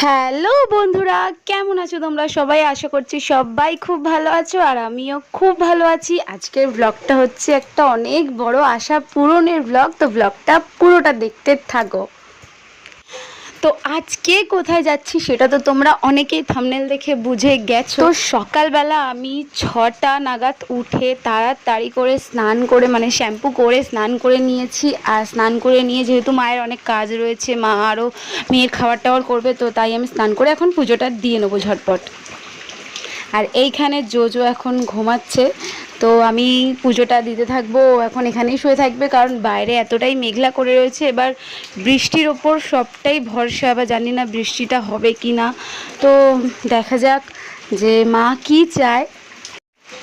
Hello বন্ধুরা, কেমন আছো তোমরা সবাই? আশা করছি সবাই খুব ভালো আছো আর আমিও খুব ভালো আছি। আজকের ব্লগটা হচ্ছে একটা অনেক বড় আশা পূরণের ব্লগ। তো ব্লগটা পুরোটা দেখতে থাকো। তো আজকে কোথায় যাচ্ছি সেটা তো তোমরা অনেকেই থাম্বনেল দেখে বুঝে গেছো। তো সকালবেলা আমি 6টা নাগাদ উঠে তাড়াতাড়ি করে স্নান করে মানে শ্যাম্পু করে স্নান করে নিয়েছি। আর স্নান করে নিয়ে যেহেতু মায়ের অনেক কাজ রয়েছে, মা আরও মেয়ের খাবার টাবার করবে, তো তাই আমি স্নান করে এখন পুজোটা দিয়ে নেবো ঝটপট। আর এইখানে জোজো এখন ঘুমাচ্ছে, তো আমি পুজোটা দিতে থাকবো। এখন এখানেই শুয়ে থাকবে কারণ বাইরে এতটাই মেঘলা করে রয়েছে। এবার বৃষ্টির ওপর সবটাই ভরসা, এবার জানি না বৃষ্টিটা হবে কি না। তো দেখা যাক যে মা কি চায়।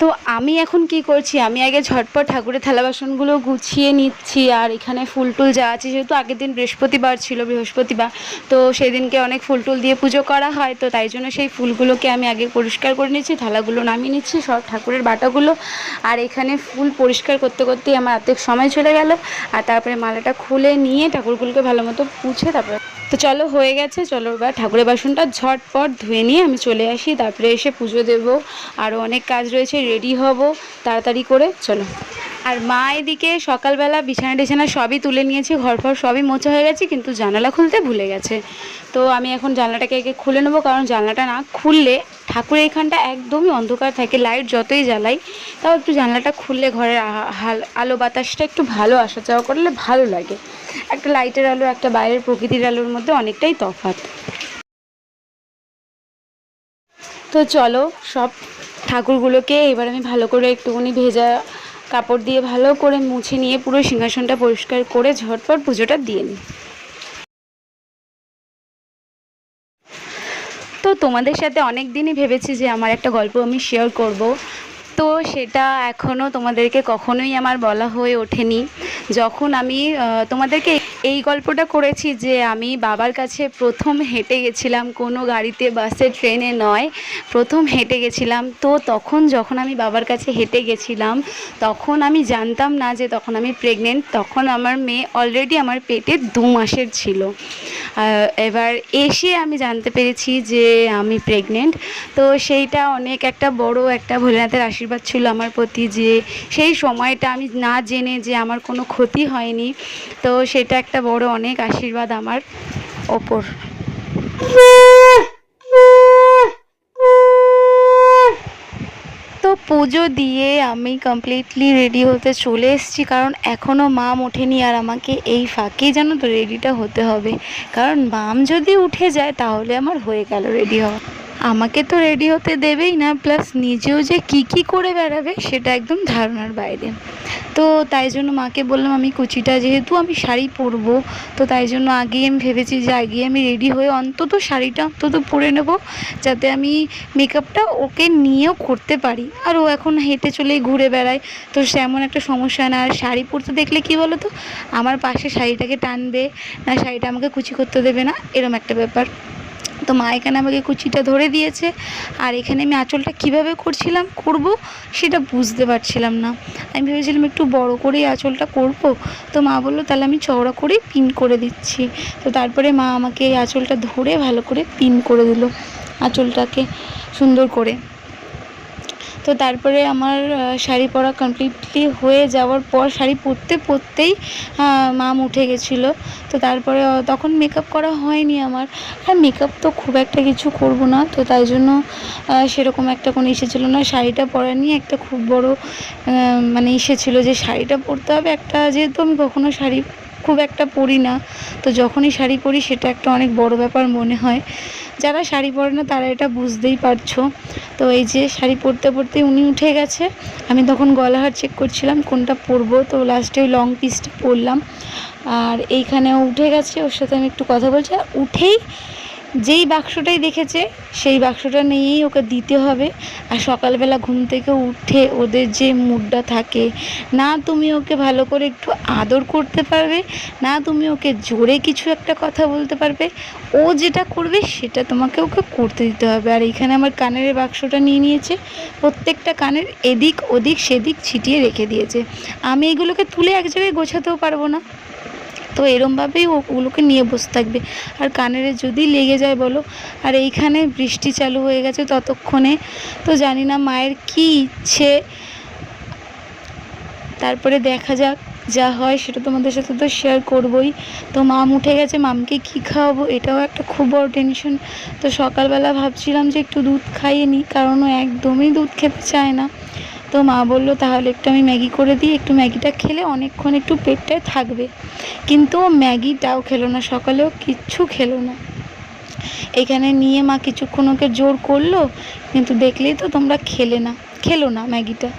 তো আমি এখন কি করছি, আমি আগে ঝটপট ঠাকুরের থালা বাসনগুলো গুছিয়ে নিচ্ছি। আর এখানে ফুল টুল যা আছে, যেহেতু আগের দিন বৃহস্পতিবার ছিল, বৃহস্পতিবার, তো সেই দিনকে অনেক ফুল টুল দিয়ে পুজো করা হয়, তো তাই জন্য সেই ফুলগুলোকে আমি আগে পরিষ্কার করে নিচ্ছি, থালাগুলো নামিয়ে নিচ্ছি, সব ঠাকুরের বাটাগুলো। আর এখানে ফুল পরিষ্কার করতে করতেই আমার অর্ধেক সময় চলে গেল। আর তারপরে মালাটা খুলে নিয়ে ঠাকুরগুলোকে ভালো মতো পুছে তারপরে তো চলো হয়ে গেছে, চলো এবার ঠাকুরের বাসনটা ঝটপট ধুয়ে নিয়ে আমি চলে আসি, তারপরে এসে পুজো দেবো। আরও অনেক কাজ রয়েছে, রেডি হব তাড়াতাড়ি করে, চলো। আর মা এদিকে সকালবেলা বিছানা টিছানা সবই তুলে নিয়েছে, ঘর ফর সবই মোছা হয়ে গেছে, কিন্তু জানালা খুলতে ভুলে গেছে। তো আমি এখন জানলাটাকে আগে খুলে নেবো, কারণ জানলাটা না খুললে ঠাকুরের এখানটা একদমই অন্ধকার থাকে, লাইট যতই জ্বালাই তাও একটু জানলাটা খুললে ঘরের আলো বাতাসটা একটু ভালো আসা যাওয়া করলে ভালো লাগে। একটা লাইটের আলো একটা বাইরের প্রকৃতির আলোর মধ্যে অনেকটাই তফাৎ। তো চলো সব ঠাকুরগুলোকে এবার আমি ভালো করে একটুখানি ভেজা কাপড় দিয়ে ভালো করে মুছে নিয়ে পুরো সিংহাসনটা পরিষ্কার করে ঝটপট পুজোটা দিয়ে নিই। তো তোমাদের সাথে অনেক দিনই ভেবেছি যে আমার একটা গল্প আমি শেয়ার করব, তো সেটা এখনও তোমাদেরকে কখনোই আমার বলা হয়ে ওঠেনি। যখন আমি তোমাদেরকে এই গল্পটা করেছি যে আমি বাবার কাছে প্রথম হেঁটে গেছিলাম, কোনো গাড়িতে বাসে ট্রেনে নয়, প্রথম হেঁটে গেছিলাম। তো তখন যখন আমি বাবার কাছে হেঁটে গেছিলাম তখন আমি জানতাম না যে তখন আমি প্রেগনেন্ট, তখন আমার মেয়ে অলরেডি আমার পেটে 2 মাসের ছিল। এবার এসে আমি জানতে পেরেছি যে আমি প্রেগনেন্ট। তো সেইটা অনেক একটা বড় একটা ভোলেনাথের আশীর্বাদ ছিল আমার প্রতি, যে সেই সময়টা আমি না জেনে যে আমার কোনো ক্ষতি হয়নি, তো সেটা একটা বড় অনেক আশীর্বাদ আমার ওপর। তো পুজো দিয়ে আমি কমপ্লিটলি রেডি হতে চলে এসেছি, কারণ এখনও মাম ওঠেনি আর আমাকে এই ফাঁকেই জানো তো রেডিটা হতে হবে, কারণ মাম যদি উঠে যায় তাহলে আমার হয়ে গেল রেডি হওয়া। আমাকে তো রেডি হতে দেবেই না, প্লাস নিজেও যে কি করে বেড়াবে সেটা একদম ধারণার বাইরে। তো তাই জন্য মাকে বললাম আমি কুচিটা, যেহেতু আমি শাড়ি পরবো, তো তাই জন্য আগেই আমি ভেবেছি যে আগেই আমি রেডি হয়ে অন্তত শাড়িটা অন্তত পরে নেব, যাতে আমি মেকআপটা ওকে নিয়েও করতে পারি। আর ও এখন হেঁটে চলেই ঘুরে বেড়ায়, তো সেমন একটা সমস্যা না। আর শাড়ি পরতে দেখলে কী বলো তো, আমার পাশে শাড়িটাকে টানবে না, শাড়িটা আমাকে কুচি করতে দেবে না, এরম একটা ব্যাপার। তো মা এখানে আমাকে কুচিটা ধরে দিয়েছে, আর এখানে আমি আঁচলটা কীভাবে করব সেটা বুঝতে পারছিলাম না। আমি ভেবেছিলাম একটু বড় করেই আঁচলটা করব, তো মা বললো তাহলে আমি চওড়া করেই পিন করে দিচ্ছি। তো তারপরে মা আমাকে এই আঁচলটা ধরে ভালো করে পিন করে দিল আঁচলটাকে সুন্দর করে। তো তারপরে আমার শাড়ি পরা কমপ্লিটলি হয়ে যাওয়ার পর শাড়ি পরতেই মাম উঠে গেছিলো। তো তারপরে তখন মেকআপ করা হয়নি আমার, আর মেকআপ তো খুব একটা কিছু করব না, তো তাই জন্য সেরকম একটা কোনো ইসে ছিল না। শাড়িটা পরা নিয়ে একটা খুব বড় মানে ইসে ছিল যে শাড়িটা পরতে হবে একটা, যেহেতু আমি কখনো শাড়ি খুব একটা পরি না, তো যখনই শাড়ি পরি সেটা একটা অনেক বড় ব্যাপার মনে হয়। যারা শাড়ি পরে না তারা এটা বুঝতেই পারছো। তো এই যে শাড়ি পরতে উনি উঠে গেছে, আমি তখন গলাহার চেক করছিলাম কোনটা পরবো, তো লাস্টে ওই লং পিসটা পরলাম। আর এইখানেও উঠে গেছে, ওর সাথে আমি একটু কথা বলছি। আর উঠেই যেই বাক্সটাই দেখেছে সেই বাক্সটা নিয়েই ওকে দিতে হবে। আর সকালবেলা ঘুম থেকে উঠে ওদের যে মুডটা থাকে, না তুমি ওকে ভালো করে একটু আদর করতে পারবে, না তুমি ওকে জোরে কিছু একটা কথা বলতে পারবে, ও যেটা করবে সেটা তোমাকে ওকে করতে দিতে হবে। আর এইখানে আমার কানের বাক্সটা নিয়ে নিয়েছে, প্রত্যেকটা কানের এদিক ওদিক সেদিক ছিটিয়ে রেখে দিয়েছে। আমি এগুলোকে তুলে এক জায়গায় গোছাতেও পারবো না, তো এরমভাবেই ওগুলোকে নিয়ে বসে থাকবে। আর কানের যদি লেগে যায় বলো। আর এইখানে বৃষ্টি চালু হয়ে গেছে ততক্ষণে। তো জানি না মায়ের কী ইচ্ছে, তারপরে দেখা যাক, যা হয় সেটা তোমাদের সাথে তো শেয়ার করবই। তো মাম উঠে গেছে, মামকে কি খাওয়াবো এটাও একটা খুব বড় টেনশন। তো সকালবেলা ভাবছিলাম যে একটু দুধ খাইয়ে নিই, কারণ ও একদমই দুধ খেতে চায় না। তো মা বললো তাহলে একটু আমি ম্যাগি করে দিই, একটু ম্যাগিটা খেলে অনেকক্ষণ একটু পেটটায় থাকবে। কিন্তু ও ম্যাগিটাও খেলো না, সকালেও কিচ্ছু খেলো না। এখানে নিয়ে মা কিছুক্ষণ ওকে জোর করলো, কিন্তু দেখলেই তো তোমরা খেলো না ম্যাগিটা।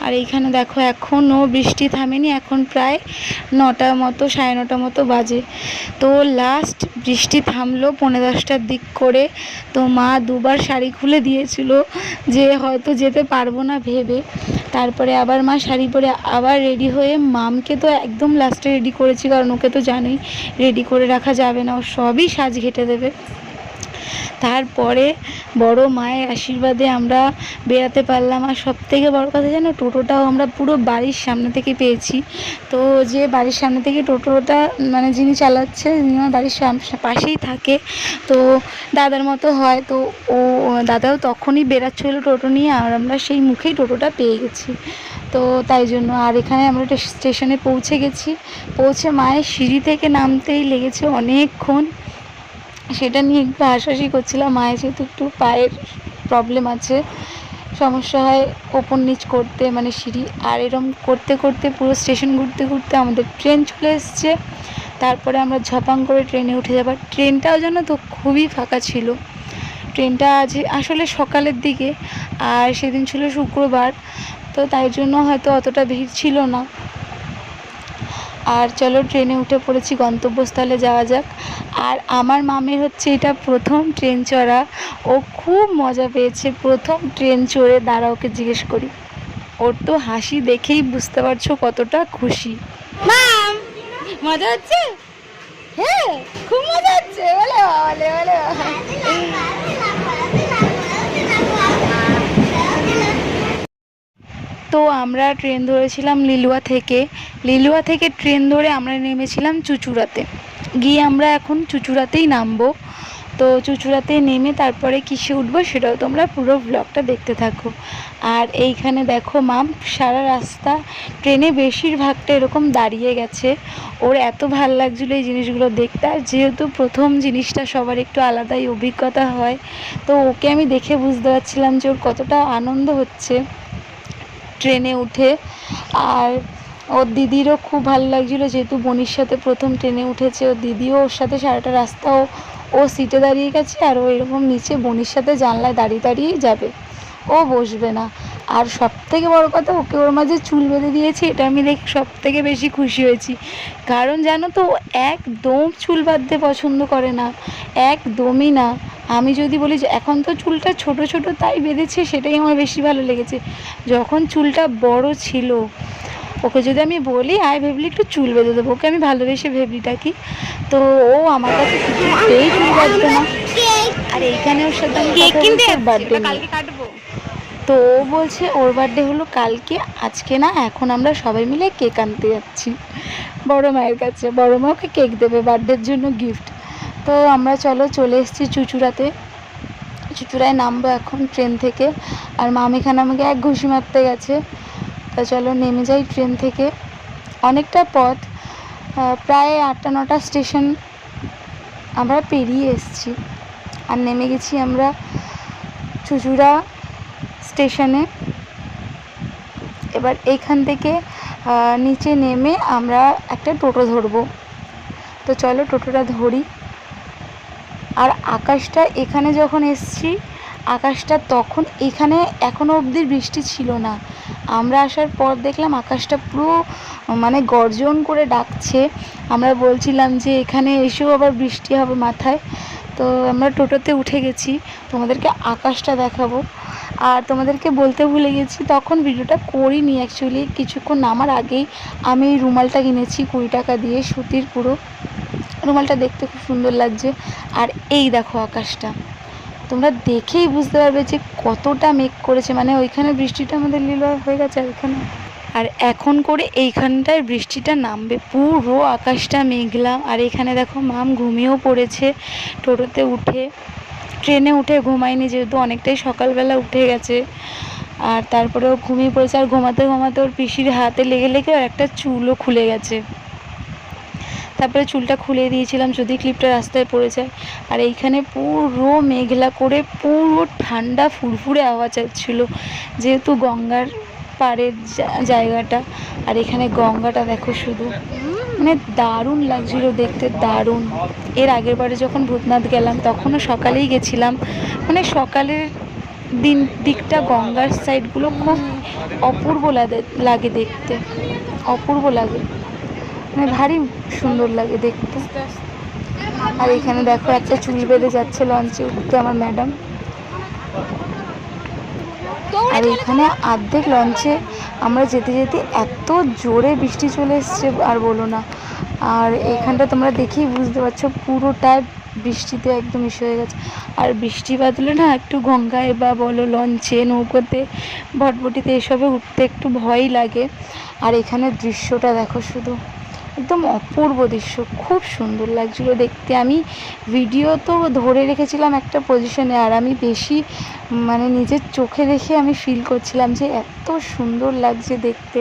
আর এইখানে দেখো এখনও বৃষ্টি থামেনি, এখন প্রায় 9টার মতো, 9:30 মতো বাজে। তো লাস্ট বৃষ্টি থামলো 9:30টার দিক করে। তো মা দুবার শাড়ি খুলে দিয়েছিল যে হয়তো যেতে পারবো না ভেবে। তারপরে আবার মা শাড়ি পরে আবার রেডি হয়ে, মামকে তো একদম লাস্টে রেডি করেছি, কারণ ওকে তো জানোই রেডি করে রাখা যাবে না, ও সবই সাজ ঘেঁটে দেবে। তারপরে বড় মায়ের আশীর্বাদে আমরা বেরাতে পারলাম। আর সবথেকে বড় কথা জানো, টোটোটাও আমরা পুরো বাড়ির সামনে থেকে পেয়েছি। তো যে বাড়ির সামনে থেকে টোটোটা মানে যিনি চালাচ্ছে, যিনি আমার বাড়ির পাশেই থাকে, তো দাদার মতো হয়। তো ও দাদাও তখনই বেরাচ্ছিল টোটো নিয়ে, আর আমরা সেই মুখেই টোটোটা পেয়ে গেছি। তো তাই জন্য আর এখানে আমরা স্টেশনে পৌঁছে গেছি। পৌঁছে মায়ের সিঁড়ি থেকে নামতেই লেগেছে অনেকক্ষণ। সেটা নিয়ে একটু হাসাহাসি করছিলাম, মায়ের যেহেতু একটু পায়ের প্রবলেম আছে, সমস্যা হয় ওপর নিচ করতে, মানে সিঁড়ি। আর এরম করতে করতে পুরো স্টেশন ঘুরতে ঘুরতে আমাদের ট্রেন চলে এসছে। তারপরে আমরা ঝপাং করে ট্রেনে উঠে যাবার। ট্রেনটাও যেন তো খুবই ফাঁকা ছিল। ট্রেনটা আজ আসলে সকালের দিকে, আর সেদিন ছিল শুক্রবার, তো তাই জন্য হয়তো অতটা ভিড় ছিল না। আর চলো ট্রেনে উঠে পড়েছি, গন্তব্যস্থলে যাওয়া যাক। আর আমার মামের হচ্ছে এটা প্রথম ট্রেন চড়া, ও খুব মজা পেয়েছে প্রথম ট্রেন চড়ে। দাঁড়া ওকে জিজ্ঞেস করি। ওর তো হাসি দেখেই বুঝতে পারছো কতটা খুশি। মাম মজা হচ্ছে? হ্যাঁ খুব মজা হচ্ছে, বলে বলে বলে। তো আমরা ট্রেন ধরেছিলাম লিলুয়া থেকে ট্রেন ধরে আমরা নেমেছিলাম চুঁচুড়াতে। গিয়ে আমরা এখন চুঁচুড়াতেই নামবো। তো চুঁচুড়াতে নেমে তারপরে কিসে উঠবো সেটাও তোমরা পুরো ব্লগটা দেখতে থাকো। আর এইখানে দেখো মাম সারা রাস্তা ট্রেনে বেশিরভাগটা এরকম দাঁড়িয়ে গেছে। ওর এত ভাল লাগছিলো এই জিনিসগুলো দেখতে। আর যেহেতু প্রথম জিনিসটা সবার একটু আলাদাই অভিজ্ঞতা হয়, তো ওকে আমি দেখে বুঝতে পারছিলাম যে ওর কতটা আনন্দ হচ্ছে ট্রেনে উঠে। আর ওর দিদিরও খুব ভালো লাগছিলো, যেহেতু বোনির সাথে প্রথম ট্রেনে উঠেছে। ওর দিদিও ওর সাথে সারাটা রাস্তা ও সিটে দাঁড়িয়ে গেছে, আর ও এরকম নিচে বোনির সাথে জানলায় দাঁড়িয়ে দাঁড়িয়েই যাবে, ও বসবে না। আর সবথেকে বড় কথা, ওকে ওর মাঝে চুল বেঁধে দিয়েছি, এটা আমি দেখে সবথেকে বেশি খুশি হয়েছি। কারণ জানো তো ও একদম চুল বাঁধতে পছন্দ করে না, একদমই না। আমি যদি বলি যে এখন তো চুলটা ছোট ছোট তাই বেঁধেছে, সেটাই আমার বেশি ভালো লেগেছে। যখন চুলটা বড় ছিল, ওকে যদি আমি বলি আয় ভেবলি একটু চুল বেঁধে দেবো, ওকে আমি ভালোবেসে ভেবলি ডাকি, তো ও আমার কাছে কিছুতেই চুল বাঁধবে না। আর এইখানে ওর সাথে আমি কথা বলছি ওর বার্থডে নিয়ে। তো ও বলছে ওর বার্থডে হলো কালকে, আজকে না, এখন আমরা সবাই মিলে কেক আনতে যাচ্ছি বড় মায়ের কাছে। বড় মা ওকে কেক দেবে বার্থডের জন্য গিফট। তো আমরা চলে এসেছি চুঁচুড়ায় নামবো এখন ট্রেন থেকে। আর মাম এখানে আমাকে এক ঘুষি মারতে গেছে। তা চলো নেমে যাই ট্রেন থেকে। অনেকটা পথ, প্রায় 8টা-9টা স্টেশন আমরা পেরিয়ে এসেছি। আর নেমে গেছি আমরা চুঁচুড়া স্টেশনে। এবার এইখান থেকে নিচে নেমে আমরা একটা টোটো ধরবো। তো চলো টোটোটা ধরি। আর আকাশটা এখানে যখন এসছি, আকাশটা তখন এখানে এখনও অবধি বৃষ্টি ছিল না। আমরা আসার পর দেখলাম আকাশটা পুরো মানে গর্জন করে ডাকছে। আমরা বলছিলাম যে এখানে এসেও আবার বৃষ্টি হবে মাথায়। তো আমরা টোটোতে উঠে গেছি, তোমাদেরকে আকাশটা দেখাবো। আর তোমাদেরকে বলতে ভুলে গেছি, তখন ভিডিওটা করিনি অ্যাকচুয়ালি, কিছুক্ষণ নামার আগেই আমি এই রুমালটা কিনেছি 20 টাকা দিয়ে, সুতির পুরো রুমালটা, দেখতে খুব সুন্দর লাগছে। আর এই দেখো আকাশটা, তোমরা দেখেই বুঝতে পারবে যে কতটা মেঘ করেছে। মানে ওইখানে বৃষ্টিটা আমাদের লীলা হয়ে গেছে, আর এখানে আর এখন করে এইখানটায় বৃষ্টিটা নামবে, পুরো আকাশটা মেঘলা। আর এখানে দেখো মাম ঘুমিয়েও পড়েছে টোটোতে উঠে, ট্রেনে উঠে ঘুমায়নি যেহেতু অনেকটাই সকালবেলা উঠে গেছে। আর তারপরেও ঘুমিয়ে পড়েছে, আর ঘুমাতে ঘুমাতে ওর পিসির হাতে লেগে লেগে আর একটা চুলও খুলে গেছে। তারপরে চুলটা খুলে দিয়েছিলাম যদি ক্লিপটা রাস্তায় পড়ে যায়। আর এইখানে পুরো মেঘলা করে পুরো ঠান্ডা ফুরফুরে আওয়াজ আসছিল, যেহেতু গঙ্গার পাড়ের জায়গাটা। আর এখানে গঙ্গাটা দেখো শুধু, মানে দারুণ লাগছিল দেখতে, দারুণ। এর আগের বারে যখন ভূতনাথ গেলাম তখনও সকালেই গেছিলাম, মানে সকালের দিকটা গঙ্গার সাইডগুলো খুব অপূর্ব লাগে দেখতে, অপূর্ব লাগে, মানে ভারী সুন্দর লাগে দেখতে। আর এখানে দেখো একটা চুল বেঁধে যাচ্ছে লঞ্চে উঠতে আমার ম্যাডাম। আর এখানে অর্ধেক লঞ্চে আমরা যেতে যেতে এত জোরে বৃষ্টি চলে এসছে আর বলো না। আর এখানটা তোমরা দেখেই বুঝতে পারছো পুরোটায় বৃষ্টিতে একদম ইসে হয়ে গেছে। আর বৃষ্টি বাদলে না একটু গঙ্গায় বা বলো লঞ্চে, নৌকোতে, ভটভটিতে এসবে উঠতে একটু ভয়ই লাগে। আর এখানে দৃশ্যটা দেখো শুধু, একদম অপূর্ব দৃশ্য, খুব সুন্দর লাগছিল দেখতে। আমি ভিডিও তো ধরে রেখেছিলাম একটা পজিশনে, আর আমি বেশি মানে নিজের চোখে দেখে আমি ফিল করছিলাম যে এত সুন্দর লাগছে দেখতে।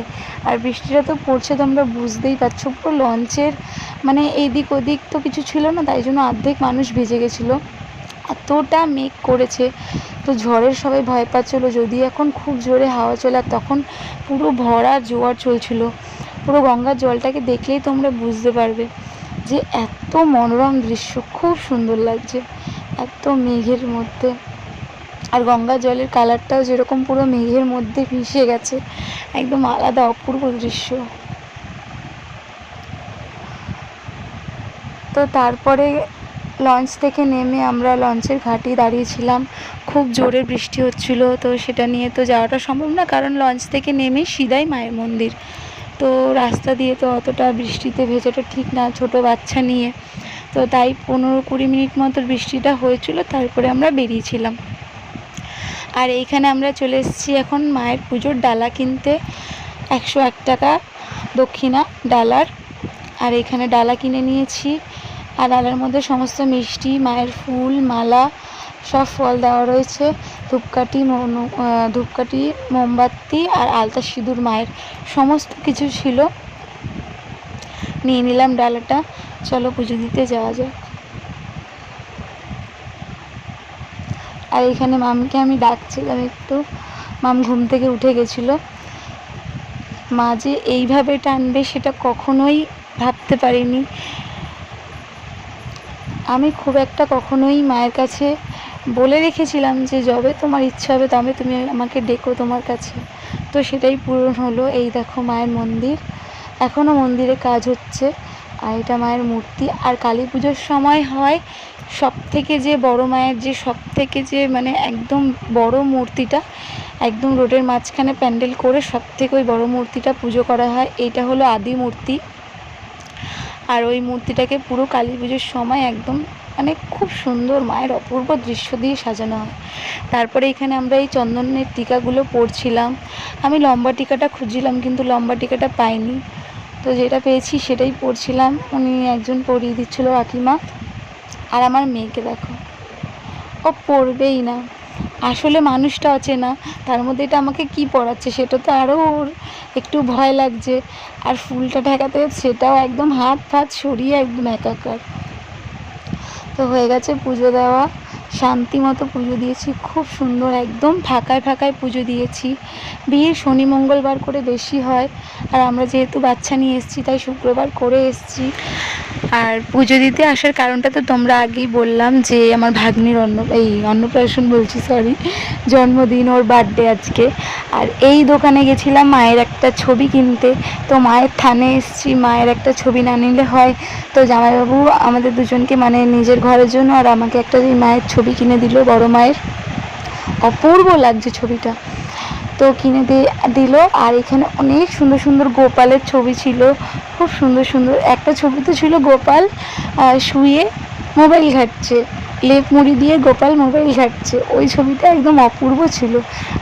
আর বৃষ্টিটা তো পড়ছে, তোমরা বুঝতেই পারছো, পুরো লঞ্চের মানে এদিক ওদিক তো কিছু ছিল না, তাই জন্য অর্ধেক মানুষ ভিজে গেছিলো, এতটা মেঘ করেছে। তো ঝড়ের সবাই ভয় পাচ্ছিলো, যদি এখন খুব জোরে হাওয়া চলে। আর তখন পুরো ভরা জোয়ার চলছিল, পুরো গঙ্গার জলটাকে দেখলেই তোমরা বুঝতে পারবে যে এত মনোরম দৃশ্য, খুব সুন্দর লাগছে এত মেঘের মধ্যে। আর গঙ্গার জলের কালারটাও যেরকম পুরো মেঘের মধ্যে মিশে গেছে, একদম আলাদা অপূর্ব দৃশ্য। তো তারপরে লঞ্চ থেকে নেমে আমরা লঞ্চের ঘাটেই দাঁড়িয়েছিলাম, খুব জোরে বৃষ্টি হচ্ছিল। তো সেটা নিয়ে তো যাওয়াটা সম্ভব না, কারণ লঞ্চ থেকে নেমে সিধাই মায়ের মন্দির, তো রাস্তা দিয়ে তো অতটা বৃষ্টিতে ভেজাটা ঠিক না ছোট বাচ্চা নিয়ে। তো তাই 15-20 মিনিট মতো বৃষ্টিটা হয়েছিল, তারপরে আমরা বেরিয়েছিলাম। আর এইখানে আমরা চলে এসেছি এখন মায়ের পুজোর ডালা কিনতে, 101 টাকা দক্ষিণা ডালার। আর এখানে ডালা কিনে নিয়েছি, আর ডালার মধ্যে সমস্ত মিষ্টি, মায়ের ফুল, মালা, সব ফল দেওয়া রয়েছে, ধূপকাঠি, মোমবাতি আর আলতা সিঁদুর মায়ের সমস্ত কিছু ছিল। নিয়ে নিলাম ডালাটা, চলো পুজো দিতে যাওয়া যাক। আর এখানে মামকে আমি ডাকছিলাম একটু, মাম ঘুম থেকে উঠে গেছিলো। মা যে এইভাবে টানবে সেটা কখনোই ভাবতে পারিনি। আমি খুব একটা কখনোই মায়ের কাছে বলে রেখেছিলাম যে যবে তোমার ইচ্ছা হবে তবে তুমি আমাকে ডেকো তোমার কাছে, তো সেটাই পূরণ হলো। এই দেখো মায়ের মন্দির, এখনও মন্দিরে কাজ হচ্ছে। আর এটা মায়ের মূর্তি। আর কালী পুজোর সময় হয় সব থেকে যে বড় মায়ের যে সব থেকে যে মানে একদম বড় মূর্তিটা, একদম রোডের মাঝখানে প্যান্ডেল করে সব থেকে ওই বড় মূর্তিটা পুজো করা হয়। এইটা হলো আদি মূর্তি। আর ওই মূর্তিটাকে পুরো কালী পুজোর সময় একদম মানে খুব সুন্দর মায়ের অপূর্ব দৃশ্য দিয়ে সাজানো হয়। তারপরে এখানে আমরা এই চন্দনের টিকাগুলো পরছিলাম। আমি লম্বা টিকাটা খুঁজছিলাম কিন্তু লম্বা টিকাটা পাইনি, তো যেটা পেয়েছি সেটাই পরছিলাম। উনি একজন পরিয়ে দিচ্ছিল কাকিমা। আর আমার মেয়েকে দেখো, ও পরবেই না, আসলে মানুষটা অচেনা, তার মধ্যে এটা আমাকে কি পড়াচ্ছে সেটা তো আরও ওর একটু ভয় লাগছে। আর ফুলটা ঠেকাতে সেটাও একদম হাত ফাত সরিয়ে একদম একাকার। তো হয়ে গেছে পুজো দেওয়া, শান্তি মতো পুজো দিয়েছি, খুব সুন্দর একদম ফাঁকায় ফাঁকায় পুজো দিয়েছি। ভিড় শনি মঙ্গলবার করে বেশি হয়, আর আমরা যেহেতু বাচ্চা নিয়ে এসেছি তাই শুক্রবার করে এসেছি। আর পুজো দিতে আসার কারণটা তো তোমরা আগেই বললাম, যে আমার ভাগ্নির অন্নপ্রাশন বলছি, সরি, জন্মদিন, ওর বার্থডে আজকে। আর এই দোকানে গেছিলাম মায়ের একটা ছবি কিনতে, তো মায়ের থানে এসেছি, মায়ের একটা ছবি না নিলে হয়। তো জামাইবাবু আমাদের দুজনকে মানে নিজের ঘরের জন্য আর আমাকে একটা মায়ের ছবি কিনে দিল, বড় মায়ের, অপূর্ব লাগছে ছবিটা, তো কিনে দিল। আর এখানে অনেক সুন্দর সুন্দর গোপালের ছবি ছিল, খুব সুন্দর সুন্দর। একটা ছবি তো ছিল গোপাল শুয়ে মোবাইল ঘাঁটছে, লেপ মুড়ি দিয়ে গোপাল মোবাইল ঘাটছে, ওই ছবিটা একদম অপূর্ব ছিল।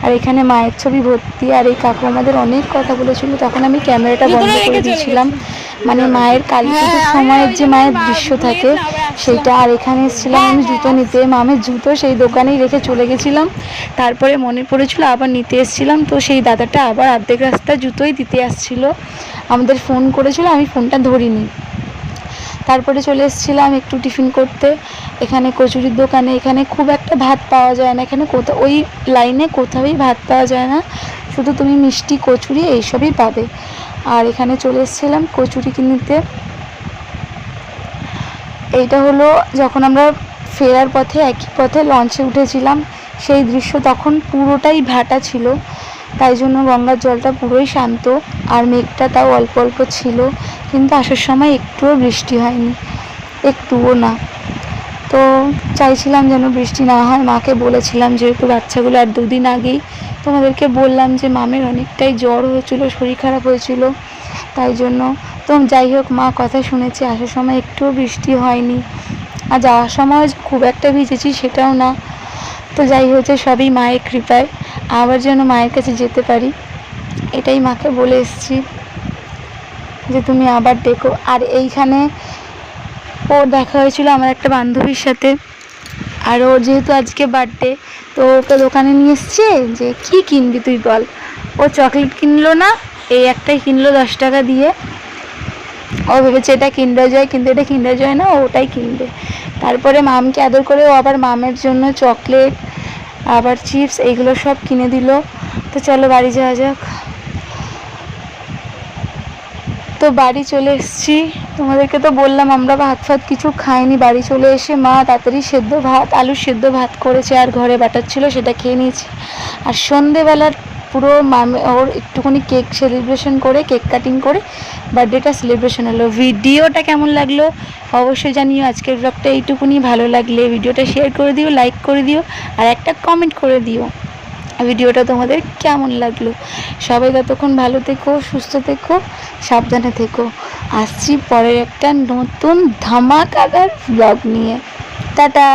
আর এখানে মায়ের ছবি ভর্তি। আর এই কাকু আমাদের অনেক কথা বলেছিল, তখন আমি ক্যামেরাটা বন্ধ করে দিয়েছিলাম, মানে মায়ের কালী পুজোর সময়ের যে মায়ের দৃশ্য থাকে সেটা। আর এখানে এসেছিলাম আমি জুতো নিতে, মামের জুতো সেই দোকানেই রেখে চলে গেছিলাম, তারপরে মনে পড়েছিল আবার নিতে এসেছিলাম, তো সেই দাদাটা আবার অর্ধেক রাস্তা জুতোই দিতে আসছিল, আমাদের ফোন করেছিল, আমি ফোনটা ধরিনি। তারপরে চলে এসেছিলাম একটু টিফিন করতে এখানে কচুরির দোকানে। এখানে খুব একটা ভাত পাওয়া যায় না, এখানে কোথাও ওই লাইনে কোথাওই ভাত পাওয়া যায় না, শুধু তুমি মিষ্টি কচুরি এইসবই পাবে। আর এখানে চলে এসেছিলাম কচুরি কিনতে। এইটা হলো যখন আমরা ফেরার পথে একই পথে লঞ্চে উঠেছিলাম, সেই দৃশ্য তখন পুরোটাই ভাটা ছিল, তাই জন্য গঙ্গার জলটা পুরোই শান্ত, আর মেঘটা তাও অল্প অল্প ছিল, কিন্তু আসার সময় একটুও বৃষ্টি হয়নি, একটুও না। তো চাইছিলাম যেন বৃষ্টি না হয়, মাকে বলেছিলাম, যেহেতু বাচ্চাগুলো আর 2 দিন আগেই তোমাদেরকে বললাম যে মামের অনেকটাই জ্বর হয়েছিল, শরীর খারাপ হয়েছিল, তাই জন্য। তো যাই হোক, মা কথা শুনেছে, আসার সময় একটুও বৃষ্টি হয়নি, আর যাওয়ার সময় খুব একটা ভিজেছি সেটাও না। তো যাই হয়েছে সবই মায়ের কৃপায়, আবার যেন মায়ের কাছে যেতে পারি, এটাই মাকে বলে এসেছি যে তুমি আবার দেখো। আর এইখানে ও দেখা হয়েছিল আমার একটা বান্ধবীর সাথে, আর ওর যেহেতু আজকে বার্থডে, তো ওকে দোকানে নিয়ে এসছে যে কী কিনবি তুই বল। ও চকলেট কিনলো না, এই একটাই কিনলো 10 টাকা দিয়ে। ও ভেবেছে এটা কিন্ডার জয়, কিন্তু এটা কিন্ডার জয় না, ও ওটাই কিনবে। তারপরে মামকে আদর করে ও আবার মামের জন্য চকলেট আবার চিপস এইগুলো সব কিনে দিল। তো চলো বাড়ি যাওয়া যাক। তো বাড়ি চলে এসেছি, তোমাদেরকে তো বললাম আমরা ভাত ফাত কিছু খাইনি। বাড়ি চলে এসে মা তাড়াতাড়ি সেদ্ধ ভাত, আলু সেদ্ধ ভাত করেছে, আর ঘরে বাটার ছিল সেটা খেয়ে নিয়েছি। আর সন্ধেবেলার পুরো মামে ওর একটুখানি কেক সেলিব্রেশন করে, কেক কাটিং করে বার্থডেটা সেলিব্রেশন হলো। ভিডিওটা কেমন লাগলো অবশ্যই জানিও। আজকের ব্লগটা এইটুকুনি, ভালো লাগলে ভিডিওটা শেয়ার করে দিও, লাইক করে দিও, আর একটা কমেন্ট করে দিও ভিডিওটা তোমাদের কেমন লাগলো। সবাই ততক্ষণ ভালো থেকো, সুস্থ থেকো, সাবধানে থেকো। আসছি পরের একটা নতুন ধামাকাদার ব্লগ নিয়ে। টাটা।